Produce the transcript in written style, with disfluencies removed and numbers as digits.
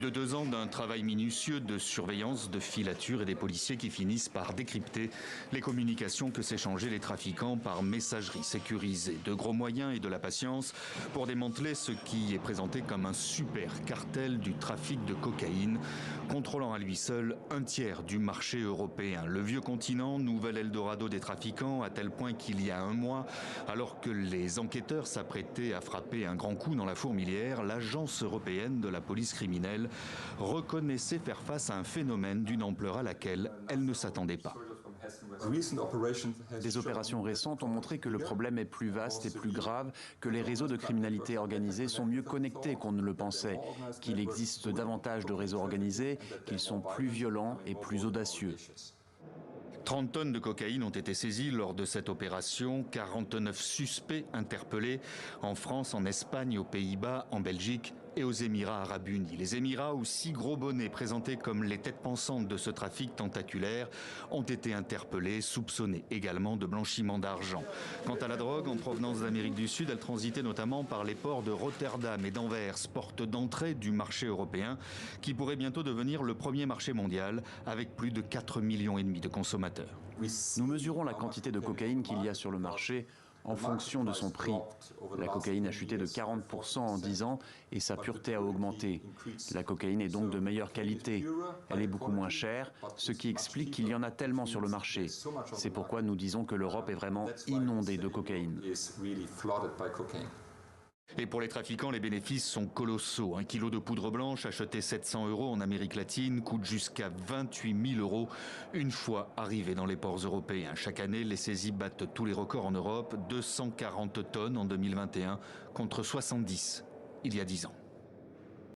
De 2 ans d'un travail minutieux de surveillance, de filature et des policiers qui finissent par décrypter les communications que s'échangeaient les trafiquants par messagerie sécurisée. De gros moyens et de la patience pour démanteler ce qui est présenté comme un super cartel du trafic de cocaïne, contrôlant à lui seul un tiers du marché européen. Le vieux continent, nouvel Eldorado des trafiquants, à tel point qu'il y a un mois, alors que les enquêteurs s'apprêtaient à frapper un grand coup dans la fourmilière, l'agence européenne de la police criminelle reconnaissait faire face à un phénomène d'une ampleur à laquelle elle ne s'attendait pas. Des opérations récentes ont montré que le problème est plus vaste et plus grave, que les réseaux de criminalité organisée sont mieux connectés qu'on ne le pensait, qu'il existe davantage de réseaux organisés, qu'ils sont plus violents et plus audacieux. 30 tonnes de cocaïne ont été saisies lors de cette opération, 49 suspects interpellés en France, en Espagne, aux Pays-Bas, en Belgique et aux Émirats arabes unis. Les Émirats, où 6 gros bonnets présentés comme les têtes pensantes de ce trafic tentaculaire, ont été interpellés, soupçonnés également de blanchiment d'argent. Quant à la drogue, en provenance d'Amérique du Sud, elle transitait notamment par les ports de Rotterdam et d'Anvers, porte d'entrée du marché européen, qui pourrait bientôt devenir le premier marché mondial, avec plus de 4,5 millions de consommateurs. Nous mesurons la quantité de cocaïne qu'il y a sur le marché en fonction de son prix. La cocaïne a chuté de 40% en 10 ans et sa pureté a augmenté. La cocaïne est donc de meilleure qualité. Elle est beaucoup moins chère, ce qui explique qu'il y en a tellement sur le marché. C'est pourquoi nous disons que l'Europe est vraiment inondée de cocaïne. Et pour les trafiquants, les bénéfices sont colossaux. 1 kilo de poudre blanche acheté 700 € en Amérique latine coûte jusqu'à 28 000 € une fois arrivé dans les ports européens. Chaque année, les saisies battent tous les records en Europe. 240 tonnes en 2021 contre 70 il y a 10 ans.